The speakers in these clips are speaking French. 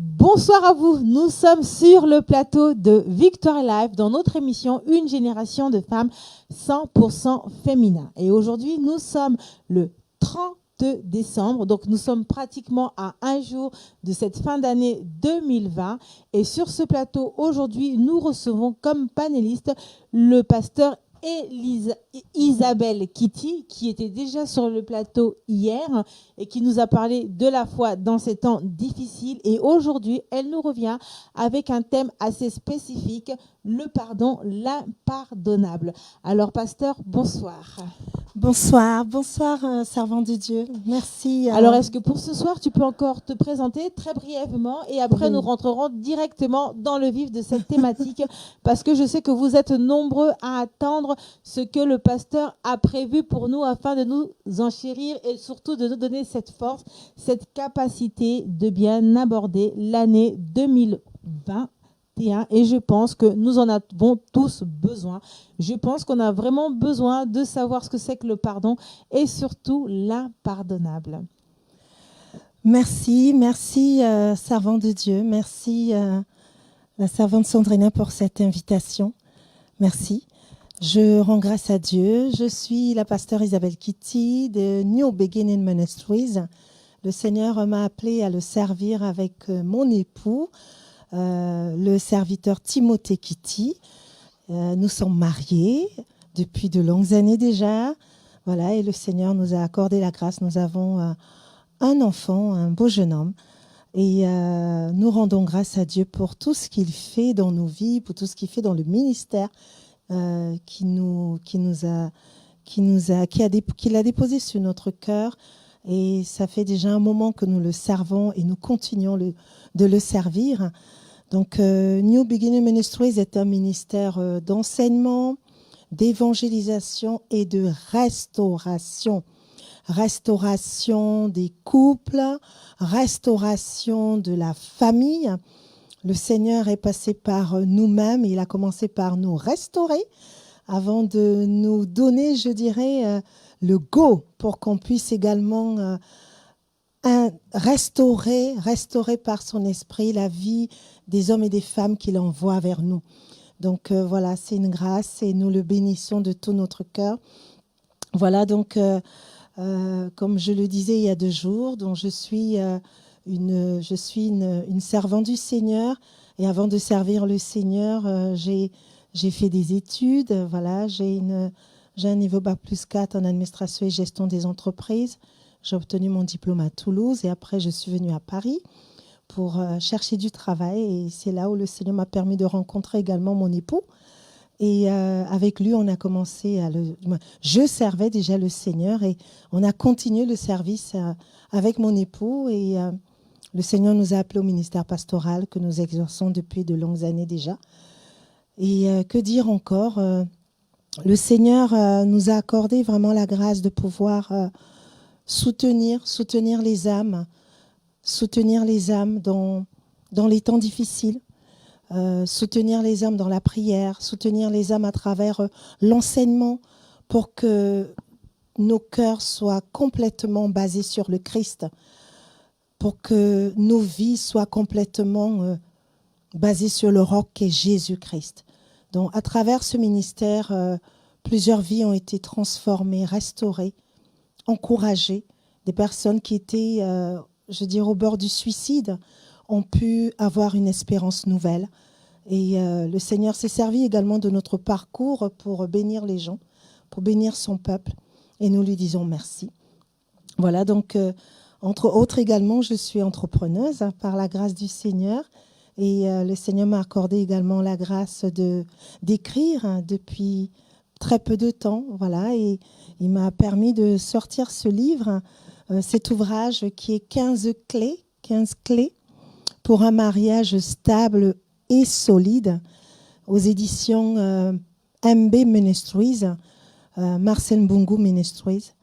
Bonsoir à vous, nous sommes sur le plateau de Victoire Live dans notre émission Une génération de femmes 100% féminin. Et aujourd'hui, nous sommes le 30 décembre, donc nous sommes pratiquement à un jour de cette fin d'année 2020. Et sur ce plateau, aujourd'hui, nous recevons comme panéliste le pasteur Isabelle Kitty, qui était déjà sur le plateau hier et qui nous a parlé de la foi dans ces temps difficiles. Et aujourd'hui, elle nous revient avec un thème assez spécifique, le pardon, l'impardonnable. Alors, pasteur, bonsoir. Bonsoir, servant de Dieu. Merci. Alors, est-ce que pour ce soir, tu peux encore te présenter très brièvement et après, nous rentrerons directement dans le vif de cette thématique parce que je sais que vous êtes nombreux à attendre ce que le pasteur a prévu pour nous afin de nous enchérir et surtout de nous donner cette force, cette capacité de bien aborder l'année 2020. Et je pense que nous en avons tous besoin. Je pense qu'on a vraiment besoin de savoir ce que c'est que le pardon et surtout l'impardonnable. Merci, servant de Dieu. Merci, la servante Sandrina, pour cette invitation. Merci. Je rends grâce à Dieu. Je suis la pasteur Isabelle Kitty de New Beginning Ministries. Le Seigneur m'a appelée à le servir avec mon époux, le serviteur Timothée Kitty. Nous sommes mariés depuis de longues années déjà. Voilà, et le Seigneur nous a accordé la grâce. Nous avons un enfant, un beau jeune homme. Et nous rendons grâce à Dieu pour tout ce qu'il fait dans nos vies, pour tout ce qu'il fait dans le ministère qu'il a déposé sur notre cœur. Et ça fait déjà un moment que nous le servons et nous continuons de le servir. Donc, New Beginning Ministries est un ministère d'enseignement, d'évangélisation et de restauration. Restauration des couples, restauration de la famille. Le Seigneur est passé par nous-mêmes, il a commencé par nous restaurer avant de nous donner, je dirais, le go pour qu'on puisse également restaurer par son esprit la vie des hommes et des femmes qu'il envoie vers nous. Donc voilà, c'est une grâce et nous le bénissons de tout notre cœur. Voilà, donc comme je le disais il y a 2 jours, donc je suis une servante du Seigneur. Et avant de servir le Seigneur, j'ai fait des études. Voilà, j'ai un niveau Bac+4 en administration et gestion des entreprises. J'ai obtenu mon diplôme à Toulouse et après, je suis venue à Paris pour chercher du travail. Et c'est là où le Seigneur m'a permis de rencontrer également mon époux. Et avec lui, on a commencé je servais déjà le Seigneur et on a continué le service avec mon époux. Et le Seigneur nous a appelés au ministère pastoral que nous exerçons depuis de longues années déjà. Et que dire encore, le Seigneur nous a accordé vraiment la grâce de pouvoir soutenir les âmes dans les temps difficiles, soutenir les âmes dans la prière, soutenir les âmes à travers l'enseignement pour que nos cœurs soient complètement basés sur le Christ, pour que nos vies soient complètement basées sur le roc qu'est Jésus-Christ. Donc, à travers ce ministère, plusieurs vies ont été transformées, restaurées, encouragées. Des personnes qui étaient, au bord du suicide ont pu avoir une espérance nouvelle. Et le Seigneur s'est servi également de notre parcours pour bénir les gens, pour bénir son peuple. Et nous lui disons merci. Voilà, donc, entre autres également, je suis entrepreneuse par la grâce du Seigneur. Et le Seigneur m'a accordé également la grâce d'écrire depuis très peu de temps. Voilà, et il m'a permis de sortir ce livre, cet ouvrage qui est 15 clés pour un mariage stable et solide aux éditions MB Ministries, Marcel Mbungu Ministries.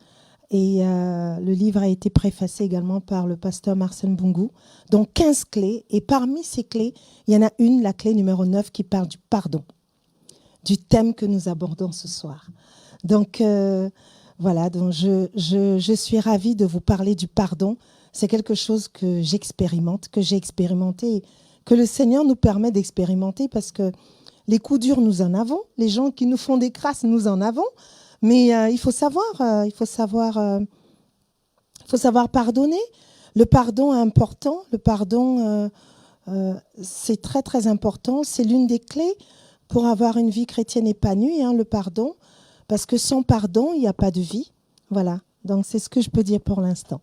Et le livre a été préfacé également par le pasteur Marcel Mbungu. Donc 15 clés. Et parmi ces clés, il y en a une, la clé numéro 9, qui parle du pardon, du thème que nous abordons ce soir. Donc voilà, donc je suis ravie de vous parler du pardon. c'est quelque chose que j'expérimente, que j'ai expérimenté, que le Seigneur nous permet d'expérimenter parce que les coups durs, nous en avons. Les gens qui nous font des crasses, nous en avons. Mais il faut savoir pardonner. Le pardon est important. Le pardon, c'est très, très important. C'est l'une des clés pour avoir une vie chrétienne épanouie, le pardon. Parce que sans pardon, il n'y a pas de vie. Voilà. Donc, c'est ce que je peux dire pour l'instant.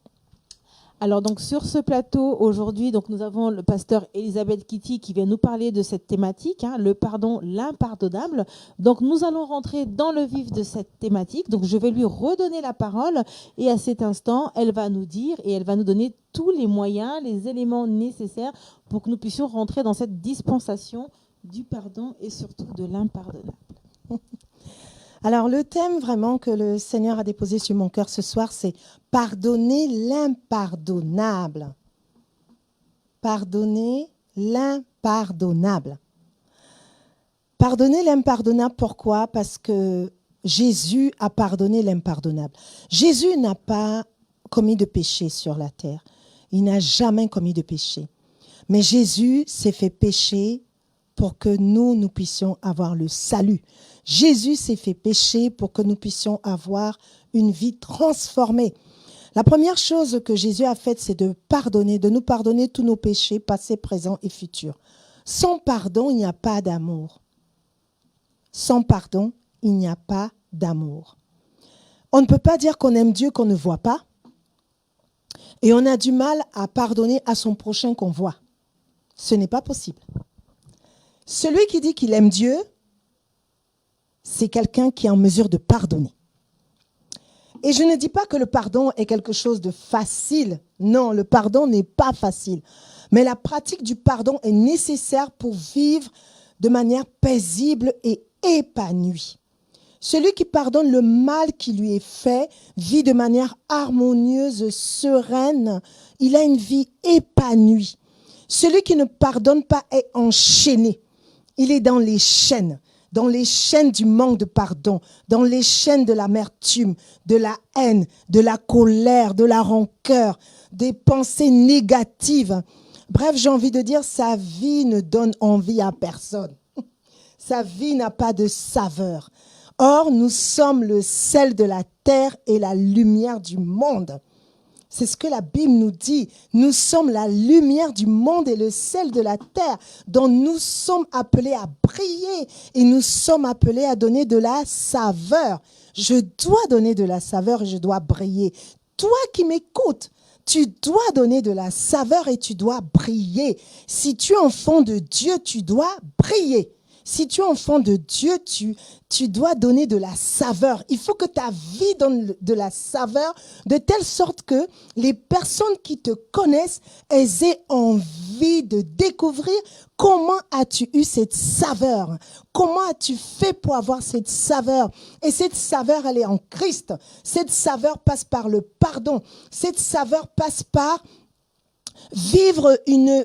Alors donc sur ce plateau aujourd'hui, donc nous avons le pasteur Elisabeth Kitty qui vient nous parler de cette thématique, le pardon, l'impardonnable. Donc nous allons rentrer dans le vif de cette thématique. Donc je vais lui redonner la parole et à cet instant, elle va nous dire et elle va nous donner tous les moyens, les éléments nécessaires pour que nous puissions rentrer dans cette dispensation du pardon et surtout de l'impardonnable. Alors, le thème vraiment que le Seigneur a déposé sur mon cœur ce soir, c'est pardonner l'impardonnable. Pardonner l'impardonnable. Pardonner l'impardonnable, pourquoi? Parce que Jésus a pardonné l'impardonnable. Jésus n'a pas commis de péché sur la terre. Il n'a jamais commis de péché. Mais Jésus s'est fait pécher pour que nous puissions avoir le salut. Jésus s'est fait pécher pour que nous puissions avoir une vie transformée. La première chose que Jésus a faite, c'est de nous pardonner tous nos péchés, passés, présents et futurs. Sans pardon, il n'y a pas d'amour. Sans pardon, il n'y a pas d'amour. On ne peut pas dire qu'on aime Dieu qu'on ne voit pas. Et on a du mal à pardonner à son prochain qu'on voit. Ce n'est pas possible. Celui qui dit qu'il aime Dieu, c'est quelqu'un qui est en mesure de pardonner. Et je ne dis pas que le pardon est quelque chose de facile. Non, le pardon n'est pas facile. Mais la pratique du pardon est nécessaire pour vivre de manière paisible et épanouie. Celui qui pardonne le mal qui lui est fait vit de manière harmonieuse, sereine. Il a une vie épanouie. Celui qui ne pardonne pas est enchaîné. Il est dans les chaînes du manque de pardon, dans les chaînes de l'amertume, de la haine, de la colère, de la rancœur, des pensées négatives. Bref, j'ai envie de dire, sa vie ne donne envie à personne. Sa vie n'a pas de saveur. Or, nous sommes le sel de la terre et la lumière du monde. C'est ce que la Bible nous dit. Nous sommes la lumière du monde et le sel de la terre, dont nous sommes appelés à briller et nous sommes appelés à donner de la saveur. Je dois donner de la saveur et je dois briller. Toi qui m'écoutes, tu dois donner de la saveur et tu dois briller. Si tu es enfant de Dieu, tu dois briller. Si tu es enfant de Dieu, tu dois donner de la saveur. Il faut que ta vie donne de la saveur de telle sorte que les personnes qui te connaissent, elles aient envie de découvrir comment as-tu eu cette saveur. Comment as-tu fait pour avoir cette saveur? Et cette saveur, elle est en Christ. Cette saveur passe par le pardon. Cette saveur passe par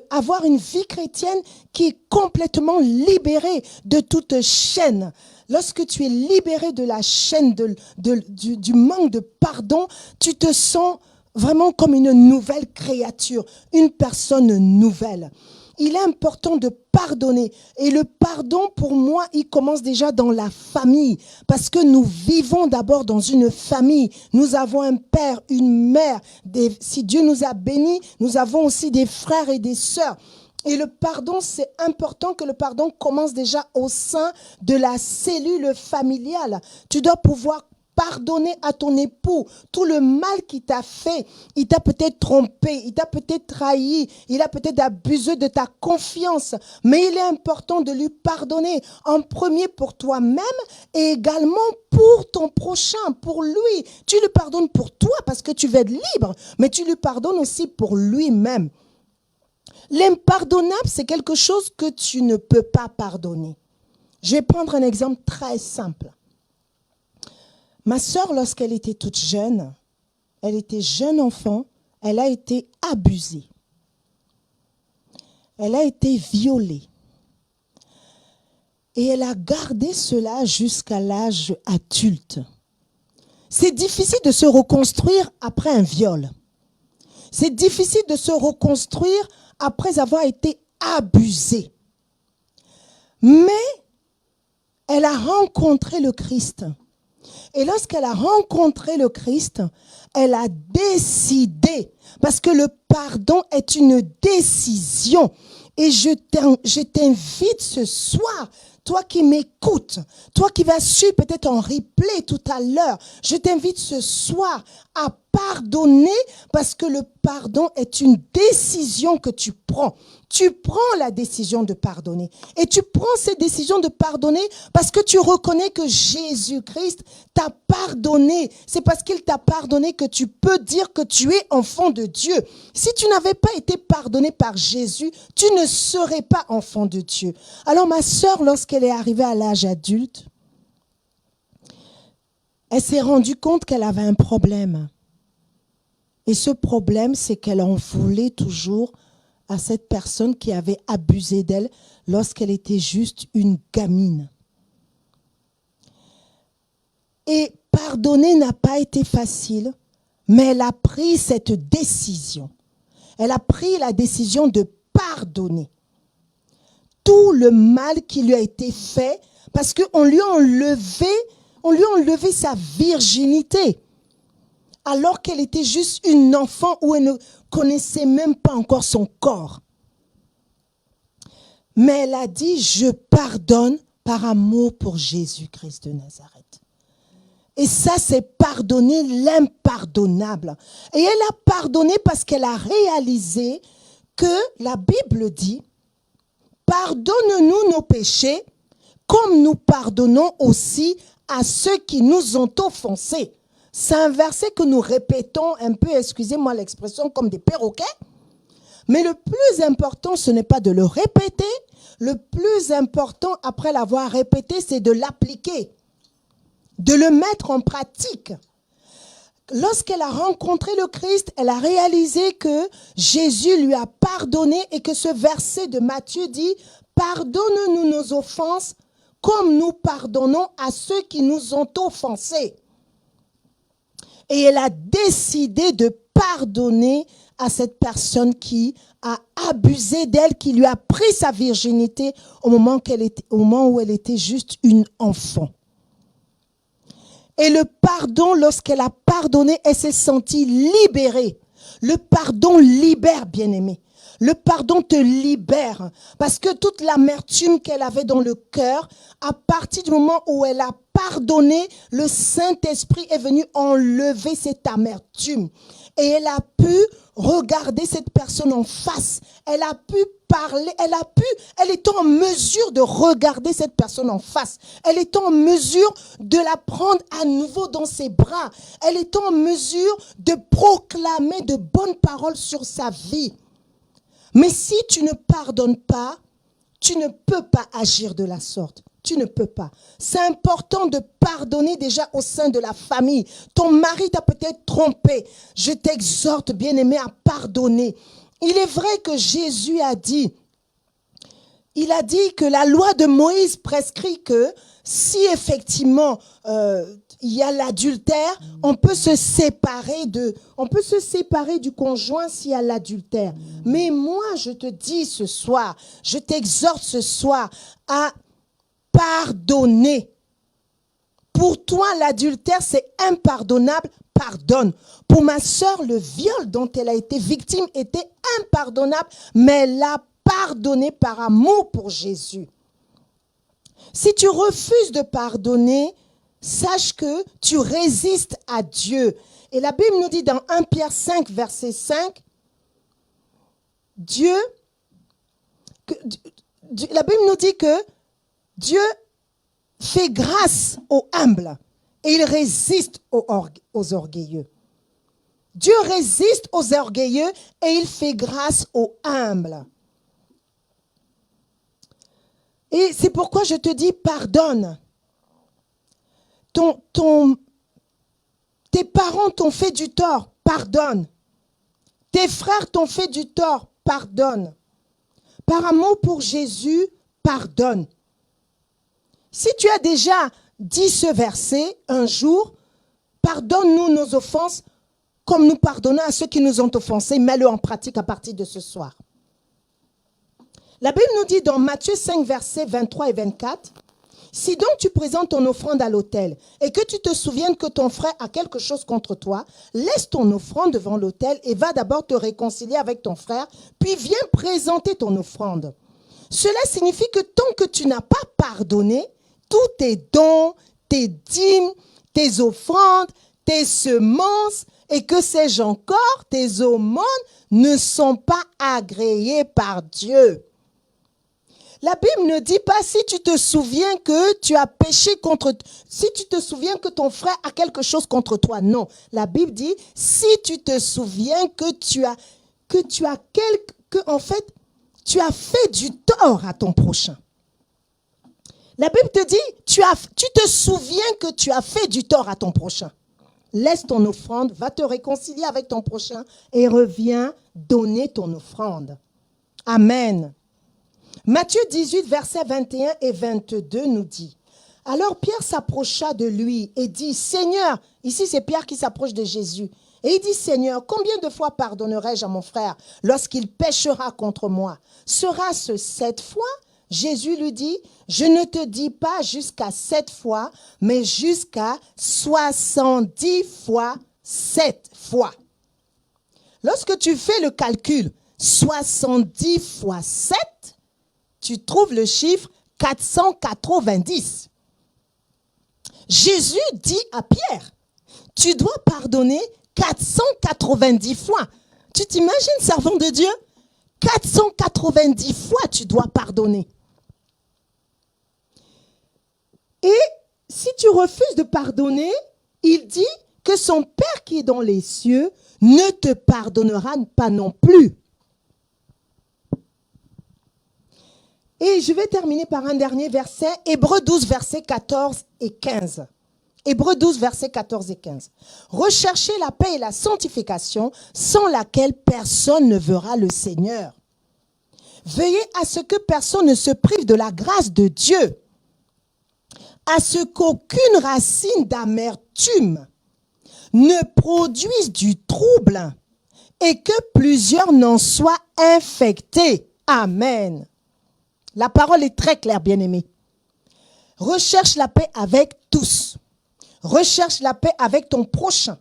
avoir une vie chrétienne qui est complètement libérée de toute chaîne. Lorsque tu es libéré de la chaîne du manque de pardon, tu te sens vraiment comme une nouvelle créature, une personne nouvelle. Il est important de pardonner. Et le pardon, pour moi, il commence déjà dans la famille. Parce que nous vivons d'abord dans une famille. Nous avons un père, une mère. Si Dieu nous a bénis, nous avons aussi des frères et des sœurs. Et le pardon, c'est important que le pardon commence déjà au sein de la cellule familiale. Tu dois pouvoir pardonner à ton époux tout le mal qu'il t'a fait. Il t'a peut-être trompé, il t'a peut-être trahi, il a peut-être abusé de ta confiance. Mais il est important de lui pardonner en premier pour toi-même et également pour ton prochain, pour lui. Tu lui pardonnes pour toi parce que tu veux être libre, mais tu lui pardonnes aussi pour lui-même. L'impardonnable, c'est quelque chose que tu ne peux pas pardonner. Je vais prendre un exemple très simple. Ma sœur, lorsqu'elle était toute jeune, elle était jeune enfant, elle a été abusée. Elle a été violée. Et elle a gardé cela jusqu'à l'âge adulte. C'est difficile de se reconstruire après un viol. C'est difficile de se reconstruire après avoir été abusé. Mais elle a rencontré le Christ. Et lorsqu'elle a rencontré le Christ, elle a décidé, parce que le pardon est une décision. Et je t'invite ce soir, toi qui m'écoutes, toi qui vas suivre peut-être en replay tout à l'heure, je t'invite ce soir à pardonner parce que le pardon est une décision que tu prends. Tu prends la décision de pardonner. Et tu prends cette décision de pardonner parce que tu reconnais que Jésus-Christ t'a pardonné. C'est parce qu'il t'a pardonné que tu peux dire que tu es enfant de Dieu. Si tu n'avais pas été pardonné par Jésus, tu ne serais pas enfant de Dieu. Alors ma sœur, lorsqu'elle est arrivée à l'âge adulte, elle s'est rendue compte qu'elle avait un problème. Et ce problème, c'est qu'elle en voulait toujours à cette personne qui avait abusé d'elle lorsqu'elle était juste une gamine. Et pardonner n'a pas été facile, mais elle a pris cette décision. Elle a pris la décision de pardonner tout le mal qui lui a été fait parce qu'on lui a enlevé sa virginité. Alors qu'elle était juste une enfant où elle ne connaissait même pas encore son corps. Mais elle a dit, je pardonne par amour pour Jésus-Christ de Nazareth. Et ça, c'est pardonner l'impardonnable. Et elle a pardonné parce qu'elle a réalisé que la Bible dit, pardonne-nous nos péchés comme nous pardonnons aussi à ceux qui nous ont offensés. C'est un verset que nous répétons un peu, excusez-moi l'expression, comme des perroquets. Mais le plus important, ce n'est pas de le répéter. Le plus important, après l'avoir répété, c'est de l'appliquer, de le mettre en pratique. Lorsqu'elle a rencontré le Christ, elle a réalisé que Jésus lui a pardonné et que ce verset de Matthieu dit « Pardonne-nous nos offenses comme nous pardonnons à ceux qui nous ont offensés. » Et elle a décidé de pardonner à cette personne qui a abusé d'elle, qui lui a pris sa virginité au moment où elle était juste une enfant. Et le pardon, lorsqu'elle a pardonné, elle s'est sentie libérée. Le pardon libère, bien-aimé. Le pardon te libère. Parce que toute l'amertume qu'elle avait dans le cœur, à partir du moment où elle a pardonné, le Saint-Esprit est venu enlever cette amertume. Et elle a pu regarder cette personne en face. Elle a pu parler, elle était en mesure de regarder cette personne en face. Elle était en mesure de la prendre à nouveau dans ses bras. Elle était en mesure de proclamer de bonnes paroles sur sa vie. Mais si tu ne pardonnes pas, tu ne peux pas agir de la sorte. Tu ne peux pas. C'est important de pardonner déjà au sein de la famille. Ton mari t'a peut-être trompé. Je t'exhorte, bien-aimé, à pardonner. Il est vrai que Jésus a dit, il a dit que la loi de Moïse prescrit que si effectivement il y a l'adultère, on peut se séparer du conjoint s'il y a l'adultère. Mais moi, je te dis ce soir, je t'exhorte ce soir à pardonner. Pour toi, l'adultère, c'est impardonnable, pardonne. Pour ma sœur, le viol dont elle a été victime était impardonnable, mais elle l'a pardonné par amour pour Jésus. Si tu refuses de pardonner, sache que tu résistes à Dieu. Et la Bible nous dit dans 1 Pierre 5, verset 5, la Bible nous dit que Dieu fait grâce aux humbles et il résiste aux orgueilleux. Dieu résiste aux orgueilleux et il fait grâce aux humbles. Et c'est pourquoi je te dis pardonne. Tes parents t'ont fait du tort, pardonne. Tes frères t'ont fait du tort, pardonne. Par amour pour Jésus, pardonne. Si tu as déjà dit ce verset un jour, pardonne-nous nos offenses comme nous pardonnons à ceux qui nous ont offensés. Mets-le en pratique à partir de ce soir. La Bible nous dit dans Matthieu 5, versets 23 et 24, « Si donc tu présentes ton offrande à l'autel et que tu te souviennes que ton frère a quelque chose contre toi, laisse ton offrande devant l'autel et va d'abord te réconcilier avec ton frère, puis viens présenter ton offrande. » Cela signifie que tant que tu n'as pas pardonné, tous tes dons, tes dîmes, tes offrandes, tes semences et que sais-je encore, tes aumônes ne sont pas agréés par Dieu. La Bible ne dit pas si tu te souviens que tu as péché contre, si tu te souviens que ton frère a quelque chose contre toi. Non, la Bible dit si tu te souviens que tu as en fait, tu as fait du tort à ton prochain. La Bible te dit tu te souviens que tu as fait du tort à ton prochain. Laisse ton offrande, va te réconcilier avec ton prochain et reviens donner ton offrande. Amen. Matthieu 18, versets 21 et 22 nous dit, « Alors Pierre s'approcha de lui et dit, « Seigneur, ici c'est Pierre qui s'approche de Jésus, et il dit, « Seigneur, combien de fois pardonnerai-je à mon frère lorsqu'il péchera contre moi? Sera-ce 7 fois ?» Jésus lui dit, « Je ne te dis pas jusqu'à 7 fois, mais jusqu'à 70 fois 7 fois. » Lorsque tu fais le calcul, 70 fois 7, tu trouves le chiffre 490. Jésus dit à Pierre, tu dois pardonner 490 fois. Tu t'imagines, servant de Dieu? 490 fois tu dois pardonner. Et si tu refuses de pardonner, il dit que son Père qui est dans les cieux ne te pardonnera pas non plus. Et je vais terminer par un dernier verset, Hébreux 12, versets 14 et 15. Hébreux 12, versets 14 et 15. Recherchez la paix et la sanctification, sans laquelle personne ne verra le Seigneur. Veillez à ce que personne ne se prive de la grâce de Dieu, à ce qu'aucune racine d'amertume ne produise du trouble et que plusieurs n'en soient infectés. Amen. La parole est très claire, bien-aimés. Recherche la paix avec tous. Recherche la paix avec ton prochain.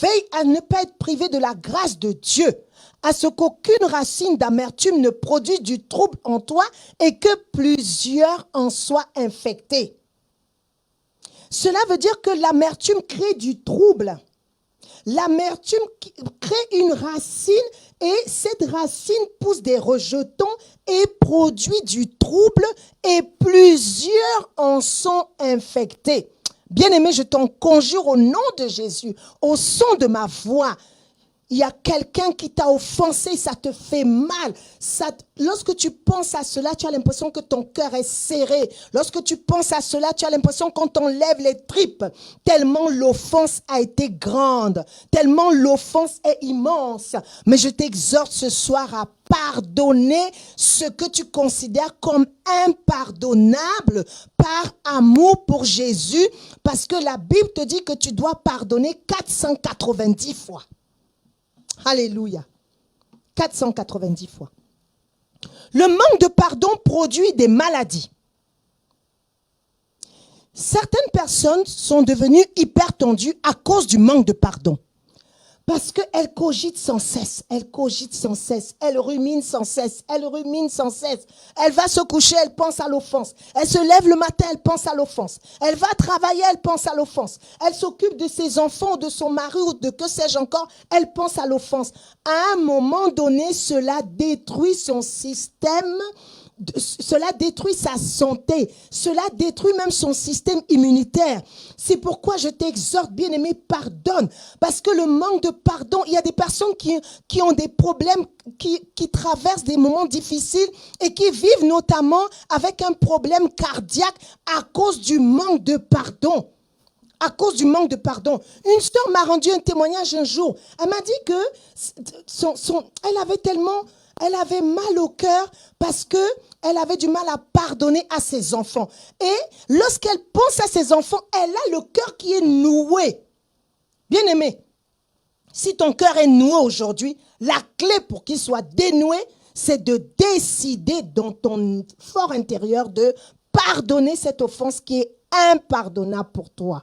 Veille à ne pas être privé de la grâce de Dieu, à ce qu'aucune racine d'amertume ne produise du trouble en toi et que plusieurs en soient infectés. Cela veut dire que l'amertume crée du trouble. L'amertume crée une racine et cette racine pousse des rejetons et produit du trouble et plusieurs en sont infectés. Bien-aimé, je t'en conjure au nom de Jésus, au son de ma voix. Il y a quelqu'un qui t'a offensé, ça te fait mal. Lorsque tu penses à cela, tu as l'impression que ton cœur est serré. Lorsque tu penses à cela, tu as l'impression qu'on t'enlève les tripes. Tellement l'offense a été grande, tellement l'offense est immense. Mais je t'exhorte ce soir à pardonner ce que tu considères comme impardonnable par amour pour Jésus. Parce que la Bible te dit que tu dois pardonner 490 fois. Alléluia. 490 fois. Le manque de pardon produit des maladies. Certaines personnes sont devenues hyper tendues à cause du manque de pardon. Parce qu'elles cogitent sans cesse, elles cogitent sans cesse, elles ruminent sans cesse, elles ruminent sans cesse. Elle va se coucher, elle pense à l'offense. Elle se lève le matin, elle pense à l'offense. Elle va travailler, elle pense à l'offense. Elle s'occupe de ses enfants, de son mari ou de que sais-je encore, elle pense à l'offense. À un moment donné, cela détruit son système. Cela détruit sa santé, cela détruit même son système immunitaire. C'est pourquoi je t'exhorte, bien-aimé, pardonne. Parce que le manque de pardon, il y a des personnes qui ont des problèmes, qui traversent des moments difficiles et qui vivent notamment avec un problème cardiaque à cause du manque de pardon. À cause du manque de pardon. Une sœur m'a rendu un témoignage un jour. Elle m'a dit que elle avait mal au cœur parce qu'elle avait du mal à pardonner à ses enfants. Et lorsqu'elle pense à ses enfants, elle a le cœur qui est noué. Bien aimé, Si ton cœur est noué aujourd'hui, la clé pour qu'il soit dénoué, c'est de décider dans ton fort intérieur de pardonner cette offense qui est impardonnable pour toi.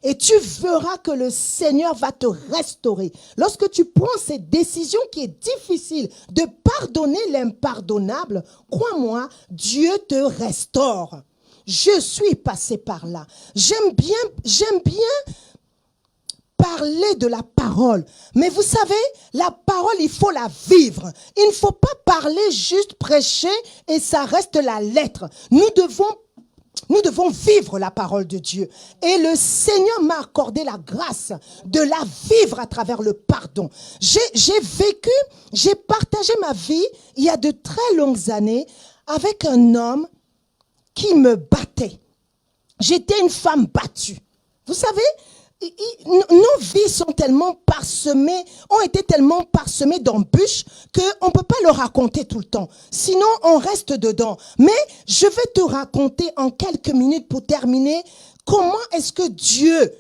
Et tu verras que le Seigneur va te restaurer. Lorsque tu prends cette décision qui est difficile de pardonner l'impardonnable, crois-moi, Dieu te restaure. Je suis passé par là. J'aime bien parler de la parole. Mais vous savez, la parole, il faut la vivre. Il ne faut pas parler, juste prêcher et ça reste la lettre. Nous devons vivre la parole de Dieu. Et le Seigneur m'a accordé la grâce de la vivre à travers le pardon. J'ai partagé ma vie il y a de très longues années avec un homme qui me battait. J'étais une femme battue. Vous savez, nos vies ont été tellement parsemées d'embûches qu'on ne peut pas le raconter tout le temps. Sinon, on reste dedans. Mais je vais te raconter en quelques minutes pour terminer comment est-ce que Dieu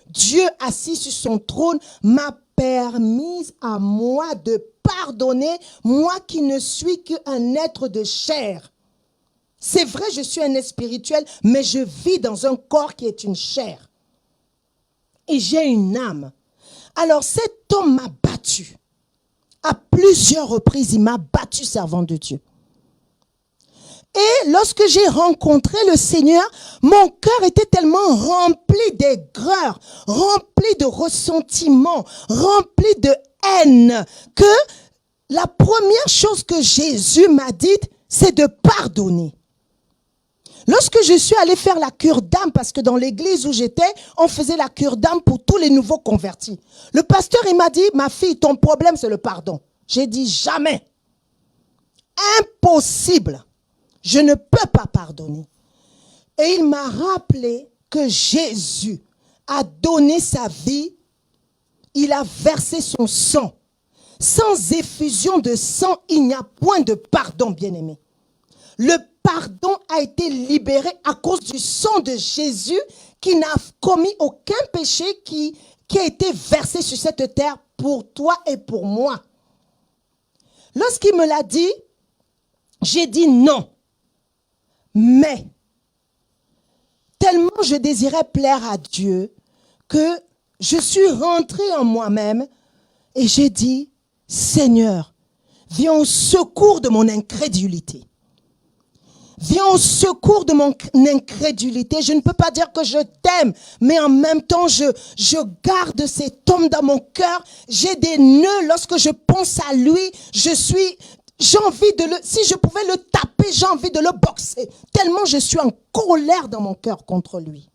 assis sur son trône, m'a permis à moi de pardonner, moi qui ne suis qu'un être de chair. C'est vrai, je suis un être spirituel, mais je vis dans un corps qui est une chair. Et j'ai une âme. Alors cet homme m'a battu. À plusieurs reprises, il m'a battu, servant de Dieu. Et lorsque j'ai rencontré le Seigneur, mon cœur était tellement rempli d'aigreur, rempli de ressentiment, rempli de haine, que la première chose que Jésus m'a dite, c'est de pardonner. Lorsque je suis allée faire la cure d'âme, parce que dans l'église où j'étais, on faisait la cure d'âme pour tous les nouveaux convertis. Le pasteur, il m'a dit, ma fille, ton problème, c'est le pardon. J'ai dit, jamais. Impossible. Je ne peux pas pardonner. Et il m'a rappelé que Jésus a donné sa vie, il a versé son sang. Sans effusion de sang, il n'y a point de pardon, bien-aimé. Le pardon a été libéré à cause du sang de Jésus qui n'a commis aucun péché qui a été versé sur cette terre pour toi et pour moi. Lorsqu'il me l'a dit, j'ai dit non. Mais, tellement je désirais plaire à Dieu que je suis rentrée en moi-même et j'ai dit, Seigneur, viens au secours de mon incrédulité. Viens au secours de mon incrédulité. Je ne peux pas dire que je t'aime, mais en même temps, je garde cet homme dans mon cœur. J'ai des nœuds lorsque je pense à lui. J'ai envie si je pouvais le taper, j'ai envie de le boxer. Tellement je suis en colère dans mon cœur contre lui.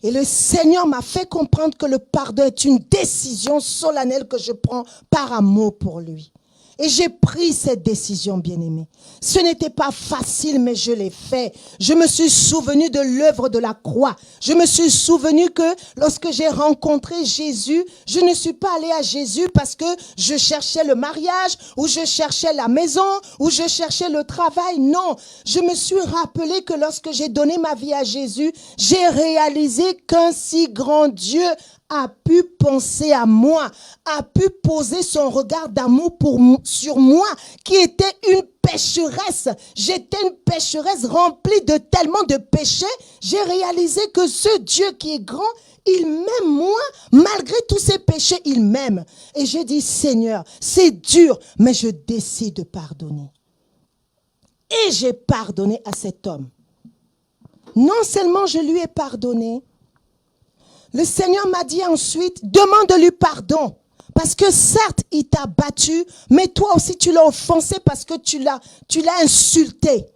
Et le Seigneur m'a fait comprendre que le pardon est une décision solennelle que je prends par amour pour lui. Et j'ai pris cette décision, bien-aimée. Ce n'était pas facile, mais je l'ai fait. Je me suis souvenu de l'œuvre de la croix. Je me suis souvenu que lorsque j'ai rencontré Jésus, je ne suis pas allée à Jésus parce que je cherchais le mariage, ou je cherchais la maison, ou je cherchais le travail. Non, je me suis rappelé que lorsque j'ai donné ma vie à Jésus, j'ai réalisé qu'un si grand Dieu a pu penser à moi, a pu poser son regard d'amour sur moi, qui était une pécheresse. J'étais une pécheresse remplie de tellement de péchés. J'ai réalisé que ce Dieu qui est grand, il m'aime moi, malgré tous ces péchés, il m'aime. Et j'ai dit, Seigneur, c'est dur, mais je décide de pardonner. Et j'ai pardonné à cet homme. Non seulement je lui ai pardonné, le Seigneur m'a dit ensuite, demande-lui pardon. Parce que certes, il t'a battu, mais toi aussi tu l'as offensé parce que tu l'as insulté.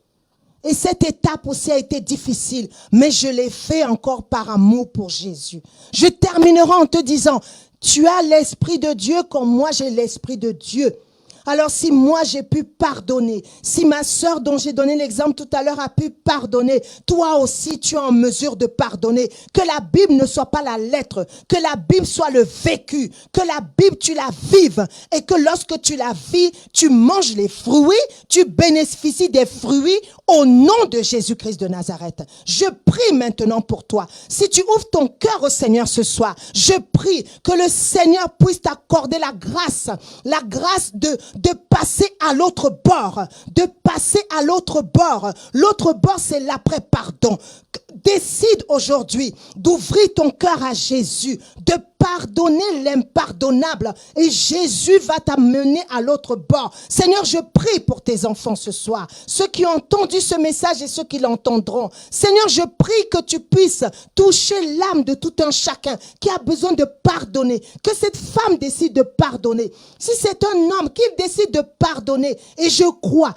Et cette étape aussi a été difficile, mais je l'ai fait encore par amour pour Jésus. Je terminerai en te disant, tu as l'Esprit de Dieu comme moi j'ai l'Esprit de Dieu. Alors si moi j'ai pu pardonner, si ma sœur dont j'ai donné l'exemple tout à l'heure a pu pardonner, toi aussi tu es en mesure de pardonner. Que la Bible ne soit pas la lettre, que la Bible soit le vécu, que la Bible tu la vives et que lorsque tu la vis, tu manges les fruits, tu bénéficies des fruits au nom de Jésus-Christ de Nazareth. Je prie maintenant pour toi. Si tu ouvres ton cœur au Seigneur ce soir, je prie que le Seigneur puisse t'accorder la grâce de passer à l'autre bord, de passer à l'autre bord. L'autre bord, c'est l'après-pardon. Décide aujourd'hui d'ouvrir ton cœur à Jésus, de pardonner l'impardonnable et Jésus va t'amener à l'autre bord. Seigneur, je prie pour tes enfants ce soir, ceux qui ont entendu ce message et ceux qui l'entendront. Seigneur, je prie que tu puisses toucher l'âme de tout un chacun qui a besoin de pardonner, que cette femme décide de pardonner. Si c'est un homme qui décide de pardonner, et je crois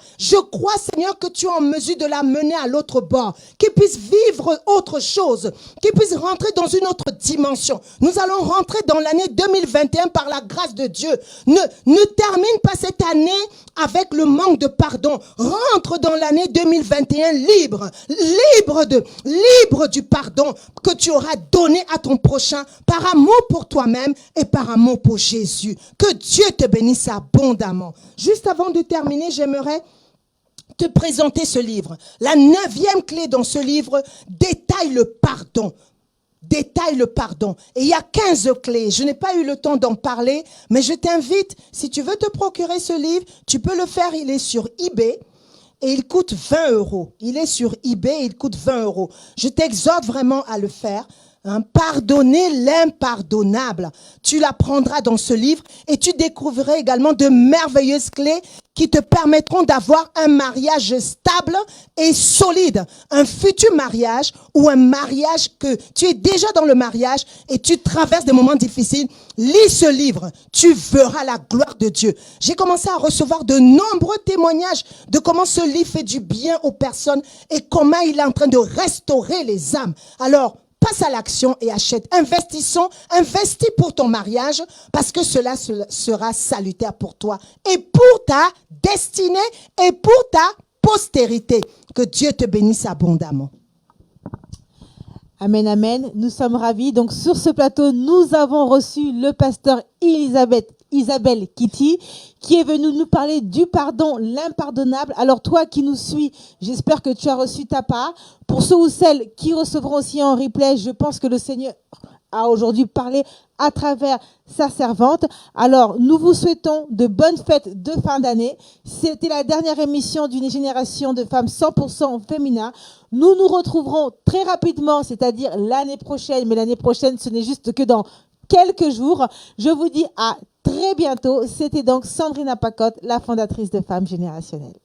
Seigneur que tu es en mesure de la mener à l'autre bord, qu'il puisse vivre autre chose, qu'il puisse rentrer dans une autre dimension. Nous allons rentrer dans l'année 2021 par la grâce de Dieu. Ne termine pas cette année avec le manque de pardon. Rentre dans l'année 2021 libre du pardon que tu auras donné à ton prochain par amour pour toi-même et par amour pour Jésus. Que Dieu te bénisse abondamment. Juste avant de terminer, j'aimerais te présenter ce livre. La 9e clé dans ce livre détaille le pardon. Détaille le pardon. Et il y a 15 clés. Je n'ai pas eu le temps d'en parler, mais je t'invite, si tu veux te procurer ce livre, tu peux le faire. Il est sur eBay et il coûte 20 €. Il est sur eBay et il coûte 20 €. Je t'exhorte vraiment à le faire. Pardonner l'impardonnable. Tu l'apprendras dans ce livre et tu découvriras également de merveilleuses clés qui te permettront d'avoir un mariage stable et solide. Un futur mariage ou un mariage que tu es déjà dans le mariage et tu traverses des moments difficiles. Lis ce livre, tu verras la gloire de Dieu. J'ai commencé à recevoir de nombreux témoignages de comment ce livre fait du bien aux personnes et comment il est en train de restaurer les âmes. Alors, passe à l'action et achète. Investis pour ton mariage parce que cela sera salutaire pour toi et pour ta destinée et pour ta postérité. Que Dieu te bénisse abondamment. Amen, amen. Nous sommes ravis. Donc, sur ce plateau, nous avons reçu le pasteur Isabelle Kitty, qui est venue nous parler du pardon, l'impardonnable. Alors, toi qui nous suis, j'espère que tu as reçu ta part. Pour ceux ou celles qui recevront aussi en replay, je pense que le Seigneur a aujourd'hui parlé à travers sa servante. Alors, nous vous souhaitons de bonnes fêtes de fin d'année. C'était la dernière émission d'une génération de femmes 100% féminin. Nous nous retrouverons très rapidement, c'est-à-dire l'année prochaine. Mais l'année prochaine, ce n'est juste que dans quelques jours. Je vous dis à très bientôt. C'était donc Sandrine Apacote, la fondatrice de Femmes Générationnelles.